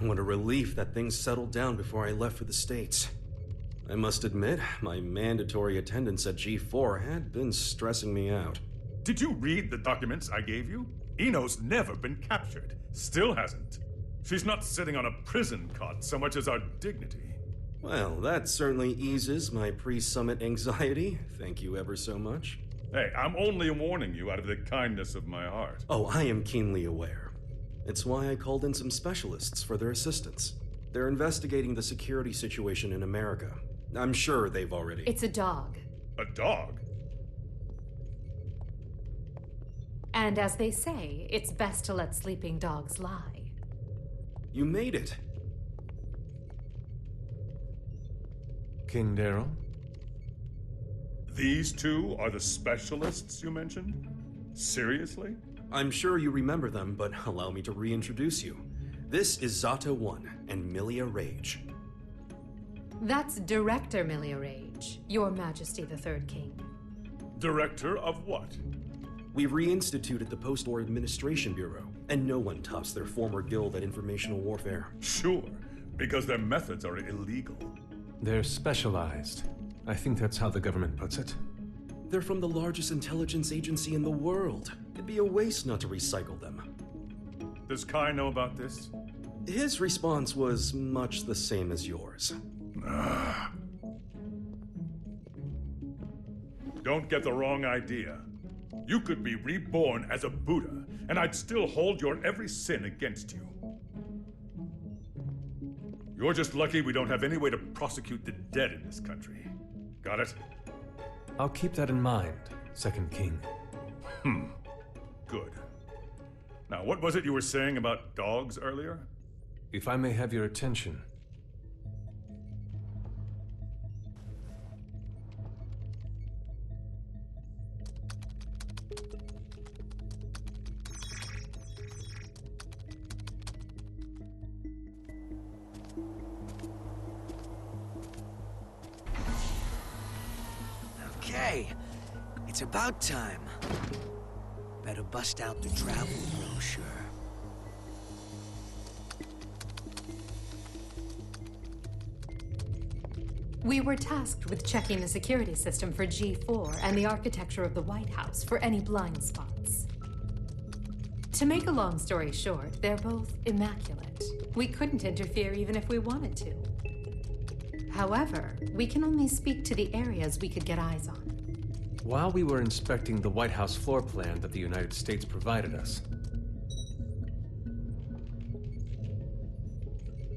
What a relief that things settled down before I left for the States. I must admit, my mandatory attendance at G4 had been stressing me out. Did you read the documents I gave you? Eno's never been captured. Still hasn't. She's not sitting on a prison cot so much as our dignity. Well, that certainly eases my pre-summit anxiety. Thank you ever so much. Hey, I'm only warning you out of the kindness of my heart. Oh, I am keenly aware. It's why I called in some specialists for their assistance. They're investigating the security situation in America. I'm sure they've already... It's a dog. A dog? And as they say, it's best to let sleeping dogs lie. You made it. King Daryl? These two are the specialists you mentioned? Seriously? I'm sure you remember them, but allow me to reintroduce you. This is Zato-ONE and Millia Rage. That's Director Millia Rage, Your Majesty the Third King. Director of what? We reinstituted the Post-War Administration Bureau, and no one tops their former guild at informational warfare. Sure, because their methods are illegal. They're specialized. I think that's how the government puts it. They're from the largest intelligence agency in the world. It'd be a waste not to recycle them. Does Kai know about this? His response was much the same as yours. Don't get the wrong idea. You could be reborn as a Buddha, and I'd still hold your every sin against you. You're just lucky we don't have any way to prosecute the dead in this country. Got it? I'll keep that in mind, Second King. Good. Now, what was it you were saying about dogs earlier? If I may have your attention. Okay, it's about time. Better bust out the travel brochure. We were tasked with checking the security system for G4 and the architecture of the White House for any blind spots. To make a long story short, they're both immaculate. We couldn't interfere even if we wanted to. However, we can only speak to the areas we could get eyes on. While we were inspecting the White House floor plan that the United States provided us,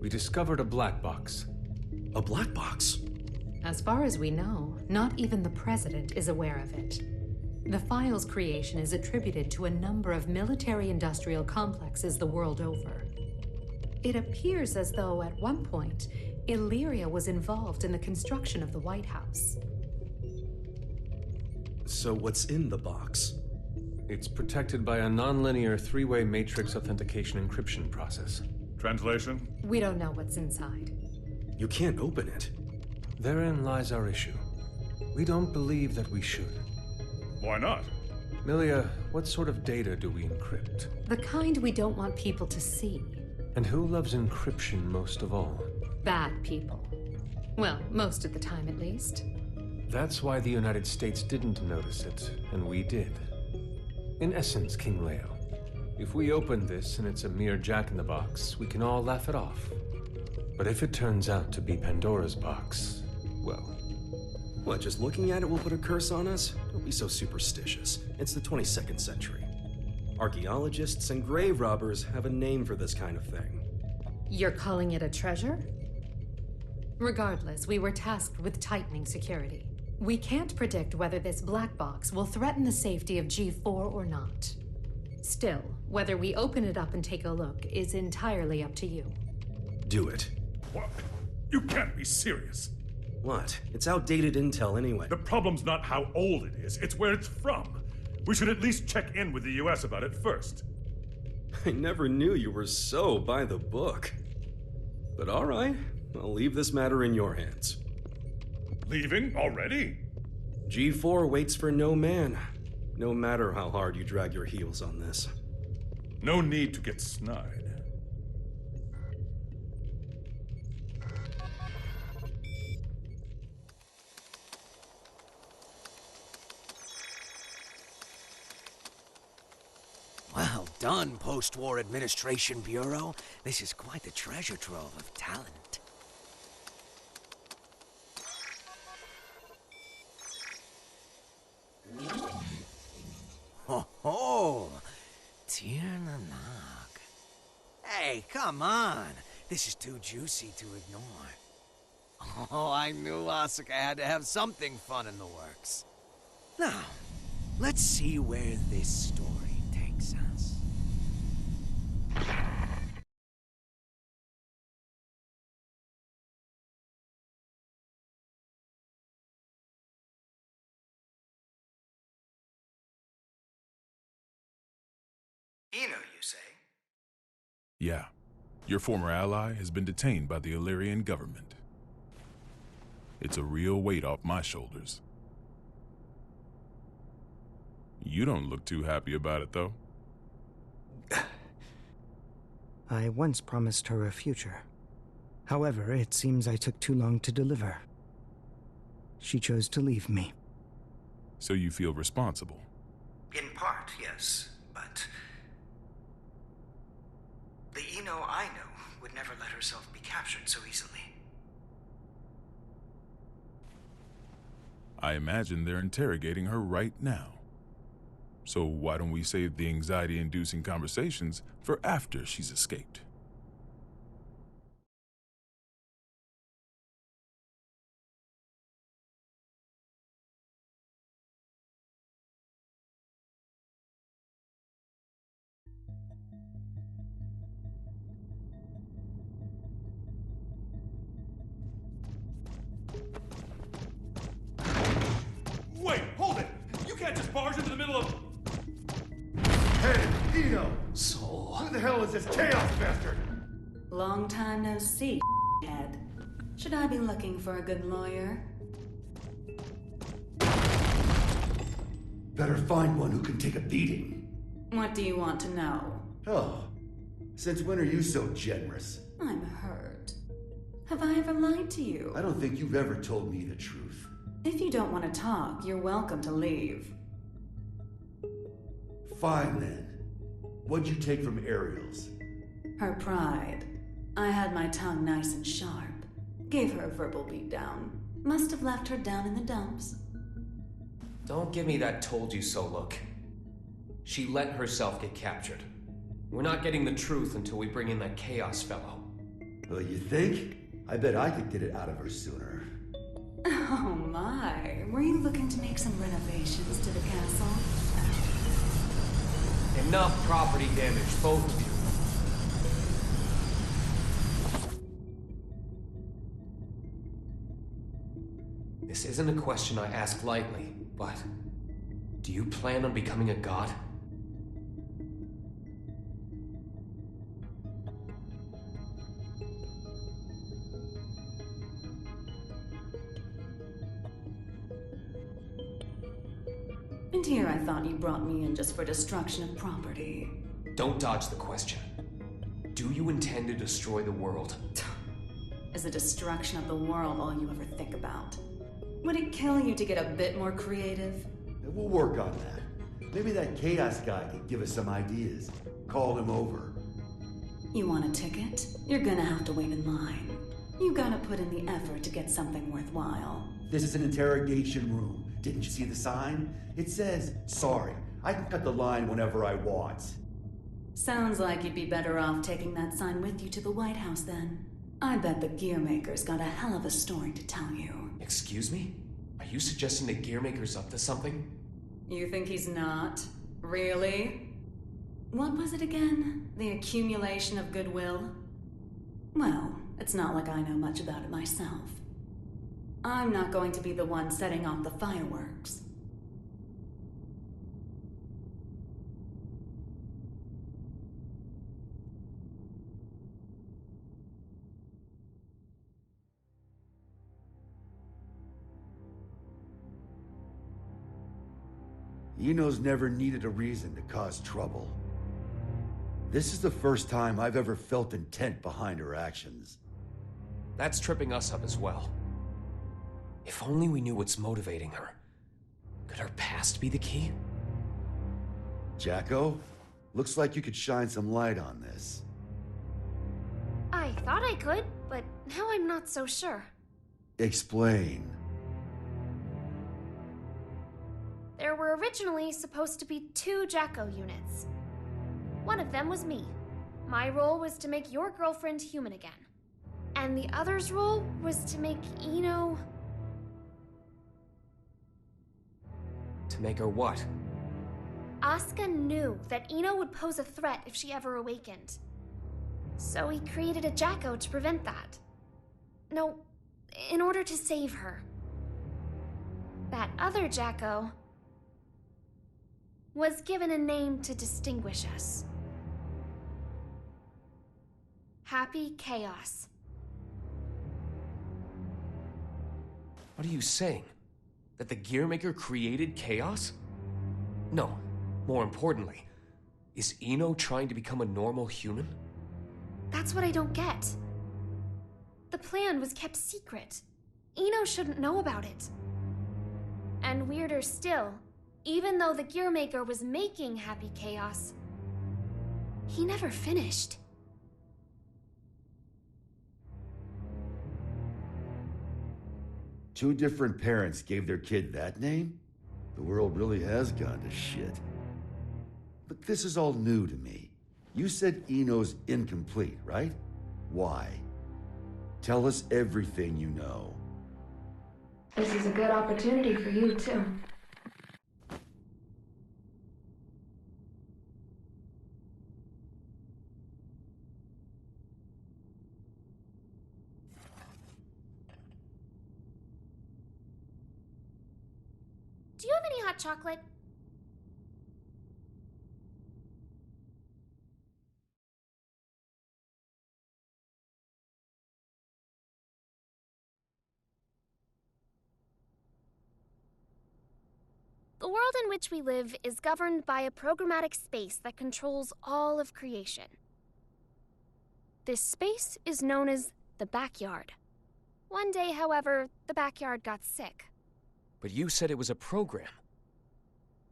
we discovered a black box. A black box? As far as we know, not even the president is aware of it. The file's creation is attributed to a number of military-industrial complexes the world over. It appears as though, at one point, Illyria was involved in the construction of the White House. So what's in the box? It's protected by a nonlinear three-way matrix authentication encryption process. Translation? We don't know what's inside. You can't open it. Therein lies our issue. We don't believe that we should. Why not? Millia, what sort of data do we encrypt? The kind we don't want people to see. And who loves encryption most of all? Bad people. Well, most of the time at least. That's why the United States didn't notice it, and we did. In essence, King Leo, if we open this and it's a mere jack-in-the-box, we can all laugh it off. But if it turns out to be Pandora's box, well... What, just looking at it will put a curse on us? Don't be so superstitious. It's the 22nd century. Archaeologists and grave robbers have a name for this kind of thing. You're calling it a treasure? Regardless, we were tasked with tightening security. We can't predict whether this black box will threaten the safety of G4 or not. Still, whether we open it up and take a look is entirely up to you. Do it. What? You can't be serious. What? It's outdated intel anyway. The problem's not how old it is, it's where it's from. We should at least check in with the US about it first. I never knew you were so by the book. But all right, I'll leave this matter in your hands. Leaving already? G4 waits for no man, no matter how hard you drag your heels on this. No need to get snide. done, Post-War Administration Bureau. This is quite the treasure trove of talent. Ho ho! Tirnanog. Hey, come on! This is too juicy to ignore. Oh, I knew Asuka had to have something fun in the works. Now, let's see where this story takes us. Eno, you say? Yeah. Your former ally has been detained by the Illyrian government. It's a real weight off my shoulders. You don't look too happy about it, though. I once promised her a future. However, it seems I took too long to deliver. She chose to leave me. So you feel responsible? In part, yes, but... the Eno I know would never let herself be captured so easily. I imagine they're interrogating her right now. So why don't we save the anxiety-inducing conversations for after she's escaped? Wait, hold it! You can't just barge into the middle of... Hey, Eno! Sol. Who the hell is this chaos bastard? Long time no see, head. Should I be looking for a good lawyer? Better find one who can take a beating. What do you want to know? Oh, since when are you so generous? I'm hurt. Have I ever lied to you? I don't think you've ever told me the truth. If you don't want to talk, you're welcome to leave. Fine then. What'd you take from Ariel's? Her pride. I had my tongue nice and sharp. Gave her a verbal beatdown. Must have left her down in the dumps. Don't give me that told you so look. She let herself get captured. We're not getting the truth until we bring in that Chaos fellow. Well, you think? I bet I could get it out of her sooner. Oh my. Were you looking to make some renovations to the castle? Enough property damage, both of you. This isn't a question I ask lightly, but do you plan on becoming a god? And here I thought you brought me in just for destruction of property. Don't dodge the question. Do you intend to destroy the world? Is the destruction of the world all you ever think about? Would it kill you to get a bit more creative? We'll work on that. Maybe that chaos guy could give us some ideas. Call him over. You want a ticket? You're gonna have to wait in line. You gotta put in the effort to get something worthwhile. This is an interrogation room. Didn't you see the sign? It says, sorry, I can cut the line whenever I want. Sounds like you'd be better off taking that sign with you to the White House then. I bet the Gearmaker's got a hell of a story to tell you. Excuse me? Are you suggesting that Gearmaker's up to something? You think he's not? Really? What was it again? The accumulation of goodwill? Well, it's not like I know much about it myself. I'm not going to be the one setting off the fireworks. Eno's never needed a reason to cause trouble. This is the first time I've ever felt intent behind her actions. That's tripping us up as well. If only we knew what's motivating her. Could her past be the key? Jacko? Looks like you could shine some light on this. I thought I could, but now I'm not so sure. Explain. There were originally supposed to be 2 Jacko units. One of them was me. My role was to make your girlfriend human again. And the other's role was to make Ino... To make her what? Asuka knew that Ino would pose a threat if she ever awakened. So he created a Jacko to prevent that. No, in order to save her. That other Jacko was given a name to distinguish us. Happy Chaos. What are you saying? That the Gearmaker created chaos? No. More importantly, is Ino trying to become a normal human? That's what I don't get. The plan was kept secret. Ino shouldn't know about it. And weirder still, even though the Gearmaker was making Happy Chaos, he never finished. Two different parents gave their kid that name? The world really has gone to shit. But this is all new to me. You said Ino's incomplete, right? Why? Tell us everything you know. This is a good opportunity for you, too. Do you have any hot chocolate? The world in which we live is governed by a programmatic space that controls all of creation. This space is known as the backyard. One day, however, the backyard got sick. But you said it was a program.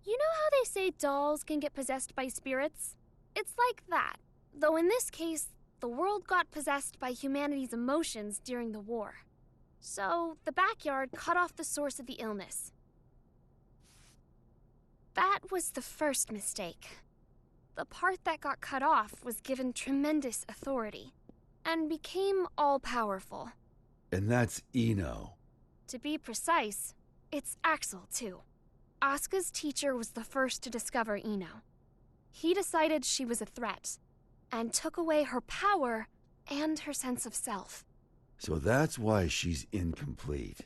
You know how they say dolls can get possessed by spirits? It's like that, though in this case, the world got possessed by humanity's emotions during the war. So, the backyard cut off the source of the illness. That was the first mistake. The part that got cut off was given tremendous authority, and became all-powerful. And that's Ino. To be precise, it's Axel, too. Asuka's teacher was the first to discover Ino. He decided she was a threat, and took away her power and her sense of self. So that's why she's incomplete.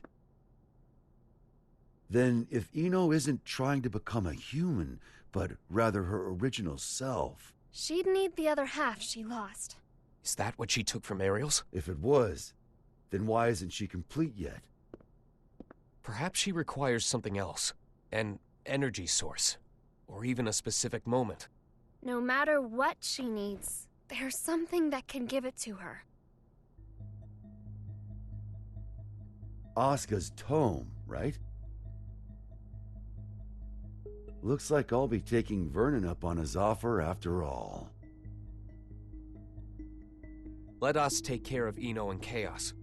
Then, if Ino isn't trying to become a human, but rather her original self... She'd need the other half she lost. Is that what she took from Ariel's? If it was, then why isn't she complete yet? Perhaps she requires something else. An energy source. Or even a specific moment. No matter what she needs, there's something that can give it to her. Asuka's tome, right? Looks like I'll be taking Vernon up on his offer after all. Let us take care of Ino and Chaos.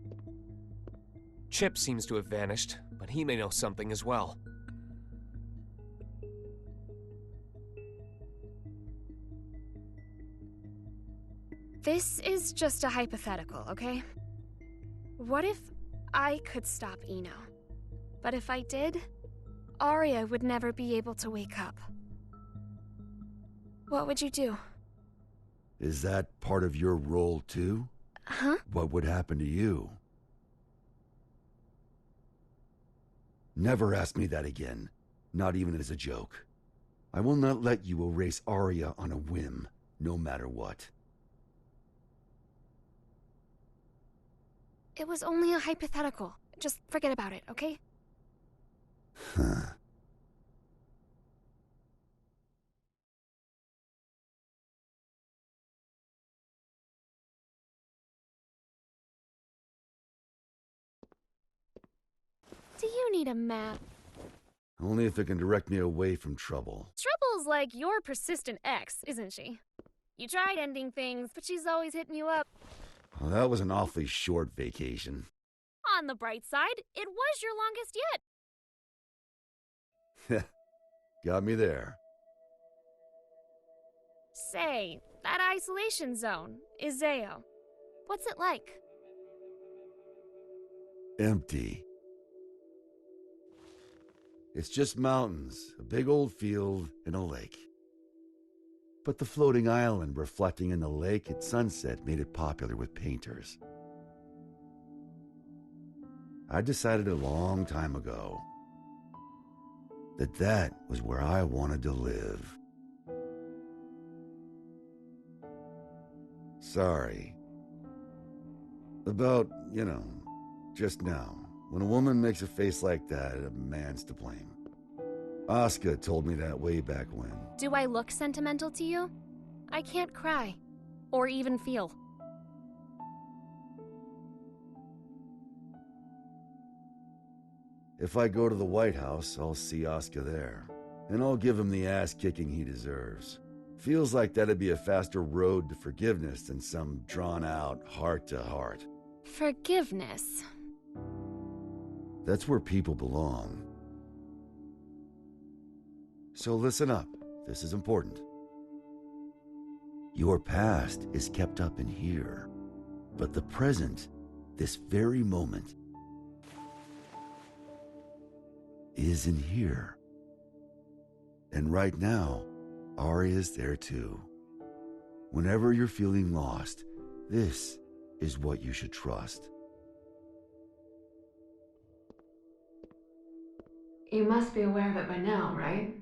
Chip seems to have vanished, but he may know something as well. This is just a hypothetical, okay? What if I could stop Ino? But if I did, Arya would never be able to wake up. What would you do? Is that part of your role too? Huh? What would happen to you? Never ask me that again. Not even as a joke. I will not let you erase Arya on a whim, no matter what. It was only a hypothetical. Just forget about it, okay? Huh. Do you need a map? Only if it can direct me away from trouble. Trouble's like your persistent ex, isn't she? You tried ending things, but she's always hitting you up. Well, that was an awfully short vacation. On the bright side, it was your longest yet. Got me there. Say, that isolation zone, Iseo. What's it like? Empty. It's just mountains, a big old field, and a lake. But the floating island reflecting in the lake at sunset made it popular with painters. I decided a long time ago that that was where I wanted to live. Sorry. About, just now. When a woman makes a face like that, a man's to blame. Asuka told me that way back when. Do I look sentimental to you? I can't cry. Or even feel. If I go to the White House, I'll see Asuka there. And I'll give him the ass-kicking he deserves. Feels like that'd be a faster road to forgiveness than some drawn-out heart-to-heart. Forgiveness. That's where people belong. So listen up. This is important. Your past is kept up in here. But the present, this very moment, is in here. And right now, Ari is there too. Whenever you're feeling lost, this is what you should trust. You must be aware of it by now, right?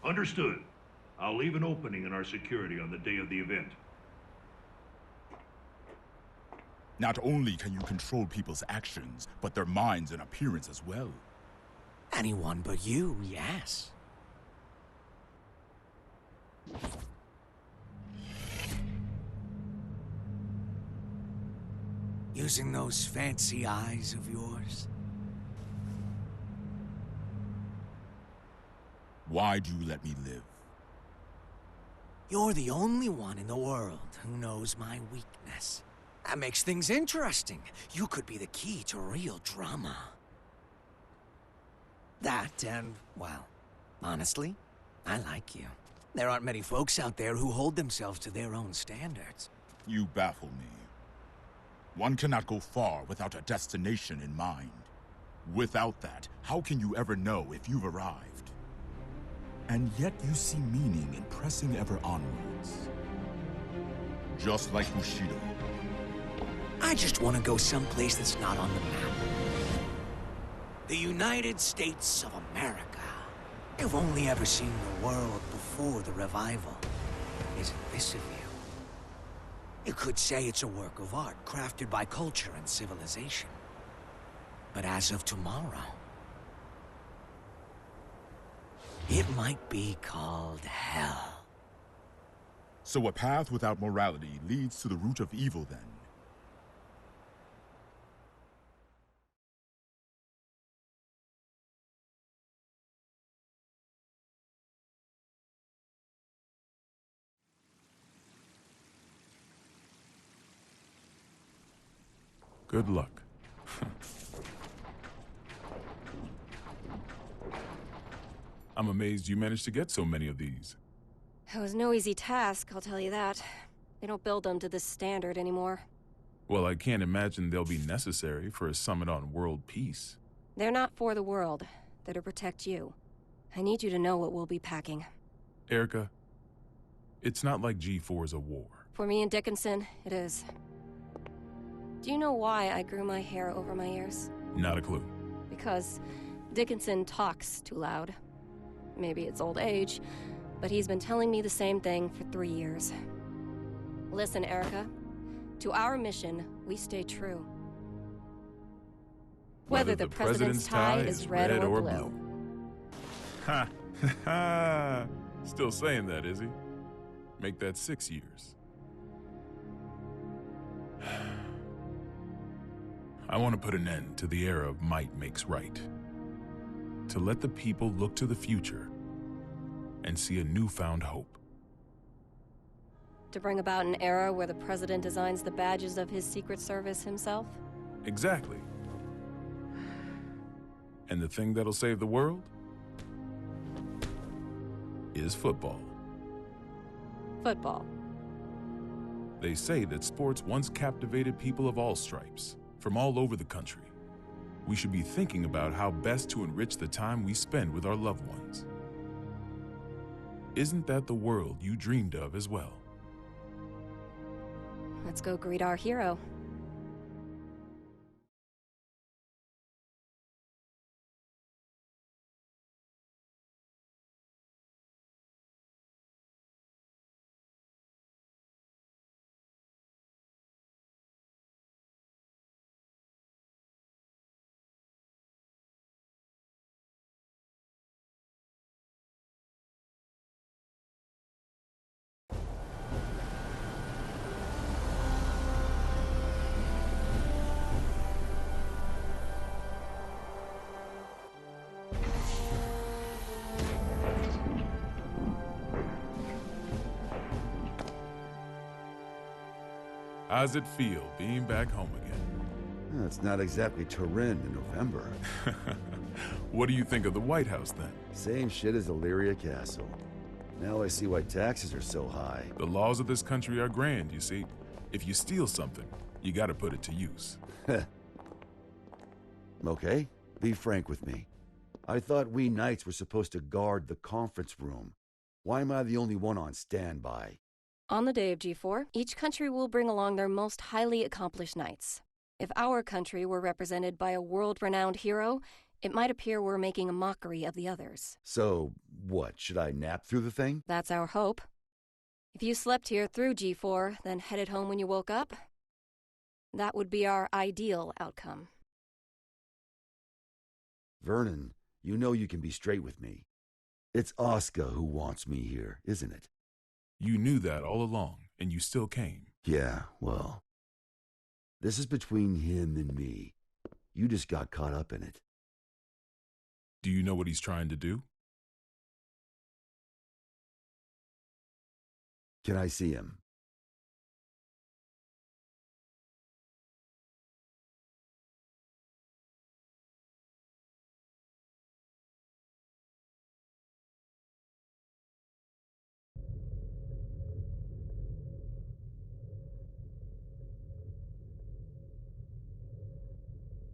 Understood. I'll leave an opening in our security on the day of the event. Not only can you control people's actions, but their minds and appearance as well. Anyone but you, yes. Using those fancy eyes of yours? Why do you let me live? You're the only one in the world who knows my weakness. That makes things interesting. You could be the key to real drama. That and, well, honestly, I like you. There aren't many folks out there who hold themselves to their own standards. You baffle me. One cannot go far without a destination in mind. Without that, how can you ever know if you've arrived? And yet you see meaning in pressing ever onwards. Just like Bushido. I just want to go someplace that's not on the map. The United States of America. You've only ever seen the world before the revival. Isn't this of you? You could say it's a work of art crafted by culture and civilization. But as of tomorrow, it might be called hell. So a path without morality leads to the root of evil then? Good luck. I'm amazed you managed to get so many of these. It was no easy task, I'll tell you that. They don't build them to this standard anymore. Well, I can't imagine they'll be necessary for a summit on world peace. They're not for the world. They're to protect you. I need you to know what we'll be packing. Erica, it's not like G4's a war. For me and Dickinson, it is. Do you know why I grew my hair over my ears? Not a clue. Because Dickinson talks too loud. Maybe it's old age, but he's been telling me the same thing for 3 years. Listen, Erica. To our mission, we stay true. Whether the president's tie is red or blue. Ha! Ha! Still saying that, is he? Make that 6 years. I want to put an end to the era of might makes right. To let the people look to the future and see a newfound hope. To bring about an era where the president designs the badges of his Secret Service himself? Exactly. And the thing that'll save the world is football. Football. They say that sports once captivated people of all stripes, from all over the country. We should be thinking about how best to enrich the time we spend with our loved ones. Isn't that the world you dreamed of as well? Let's go greet our hero. How's it feel being back home again? It's not exactly Turin in November. What do you think of the White House, then? Same shit as Illyria Castle. Now I see why taxes are so high. The laws of this country are grand, you see. If you steal something, you gotta put it to use. Okay, be frank with me. I thought we knights were supposed to guard the conference room. Why am I the only one on standby? On the day of G4, each country will bring along their most highly accomplished knights. If our country were represented by a world-renowned hero, it might appear we're making a mockery of the others. So, what, should I nap through the thing? That's our hope. If you slept here through G4, then headed home when you woke up, that would be our ideal outcome. Vernon, you know you can be straight with me. It's Oscar who wants me here, isn't it? You knew that all along, and you still came. Yeah, well, this is between him and me. You just got caught up in it. Do you know what he's trying to do? Can I see him?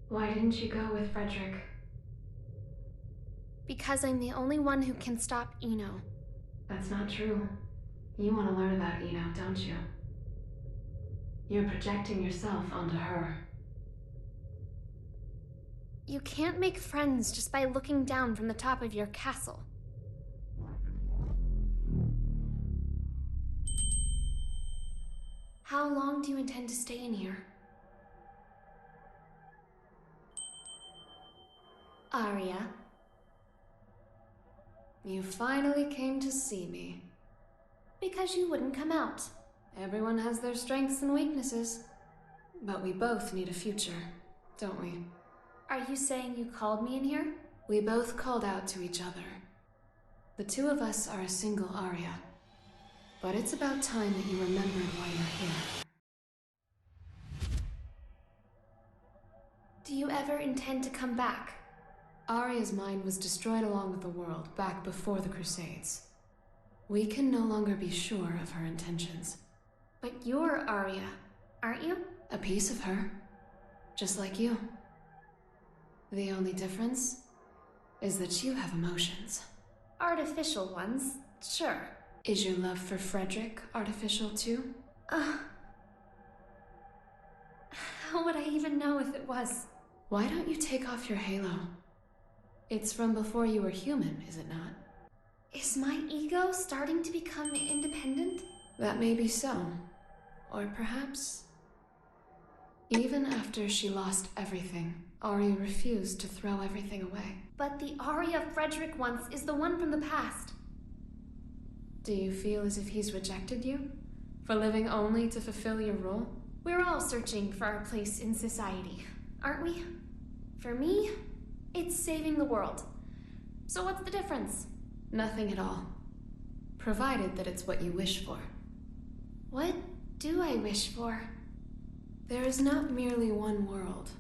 Why didn't you go with Frederick? Because I'm the only one who can stop Eno. That's not true. You want to learn about Eno, don't you? You're projecting yourself onto her. You can't make friends just by looking down from the top of your castle. How long do you intend to stay in here? Arya. You finally came to see me. Because you wouldn't come out. Everyone has their strengths and weaknesses. But we both need a future, don't we? Are you saying you called me in here? We both called out to each other. The two of us are a single Arya. But it's about time that you remembered why you're here. Do you ever intend to come back? Arya's mind was destroyed along with the world back before the Crusades. We can no longer be sure of her intentions. But you're Arya, aren't you? A piece of her. Just like you. The only difference is that you have emotions. Artificial ones, sure. Is your love for Frederick artificial too? How would I even know if it was? Why don't you take off your halo? It's from before you were human, is it not? Is my ego starting to become independent? That may be so. Or perhaps... Even after she lost everything, Ari refused to throw everything away. But the Arya Frederick once is the one from the past. Do you feel as if he's rejected you? For living only to fulfill your role? We're all searching for our place in society, aren't we? For me, it's saving the world. So what's the difference? Nothing at all. Provided that it's what you wish for. What do I wish for? There is not merely one world.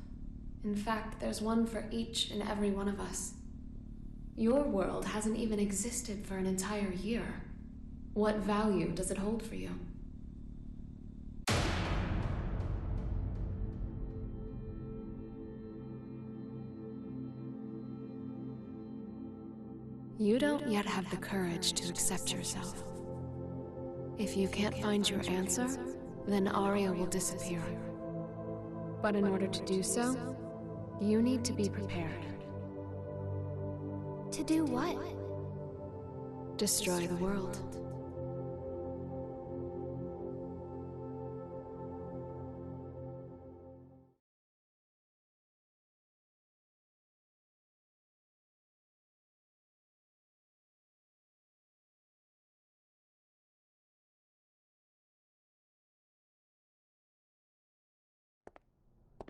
In fact, there's one for each and every one of us. Your world hasn't even existed for an entire year. What value does it hold for you? You don't yet have the courage to accept yourself. If you can't find your answer, then Arya will disappear. But in order to do so, you need to be prepared. To do what? Destroy the world.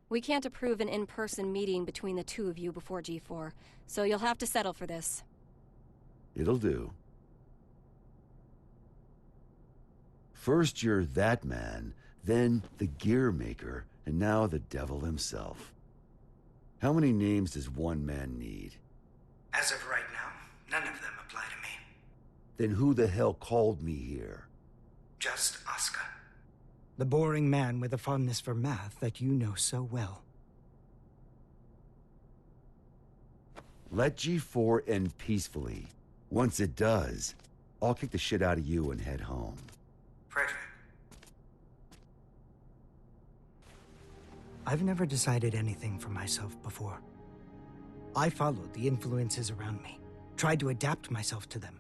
We can't approve an in-person meeting between the two of you before G4, so you'll have to settle for this. It'll do. First you're that man, then the gear maker, and now the devil himself. How many names does one man need? As of right now, none of them apply to me. Then who the hell called me here? Just Asuka. The boring man with a fondness for math that you know so well. Let G4 end peacefully. Once it does, I'll kick the shit out of you and head home. Frederick. I've never decided anything for myself before. I followed the influences around me, tried to adapt myself to them.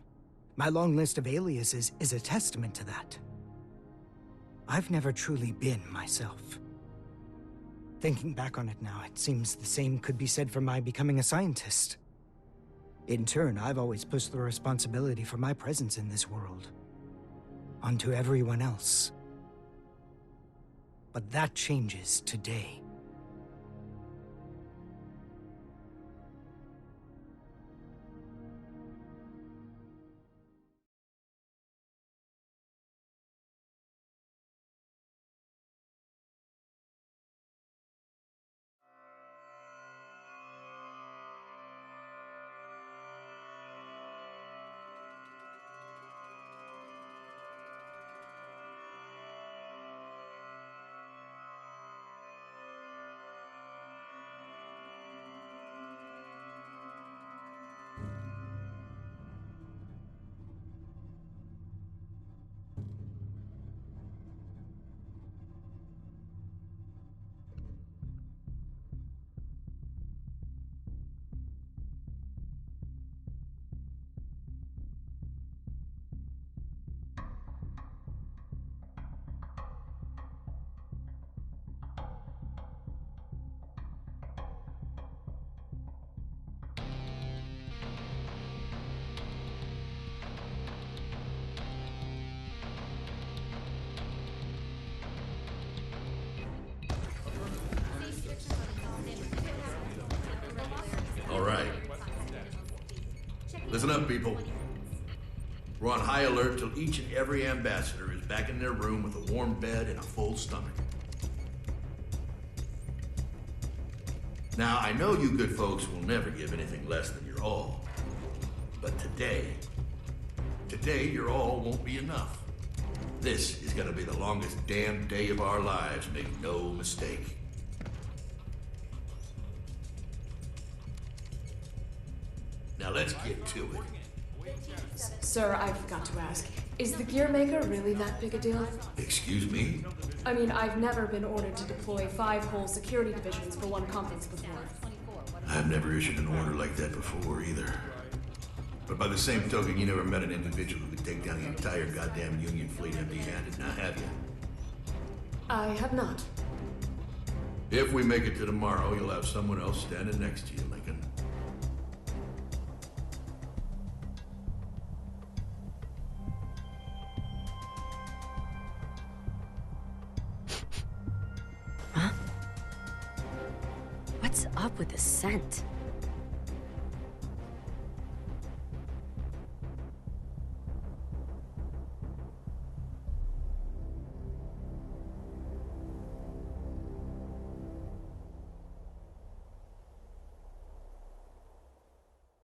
My long list of aliases is a testament to that. I've never truly been myself. Thinking back on it now, it seems the same could be said for my becoming a scientist. In turn, I've always pushed the responsibility for my presence in this world onto everyone else. But that changes today. All right. Listen up, people. We're on high alert till each and every ambassador is back in their room with a warm bed and a full stomach. Now, I know you good folks will never give anything less than your all. But today, your all won't be enough. This is gonna be the longest damn day of our lives, make no mistake. Now let's get to it. Sir, I forgot to ask. Is the gear maker really that big a deal? Excuse me? I mean, I've never been ordered to deploy 5 whole security divisions for one conference before. I've never issued an order like that before, either. But by the same token, you never met an individual who could take down the entire goddamn Union fleet empty-handed, now have you? I have not. If we make it to tomorrow, you'll have someone else standing next to you, Lincoln. What's up with the scent?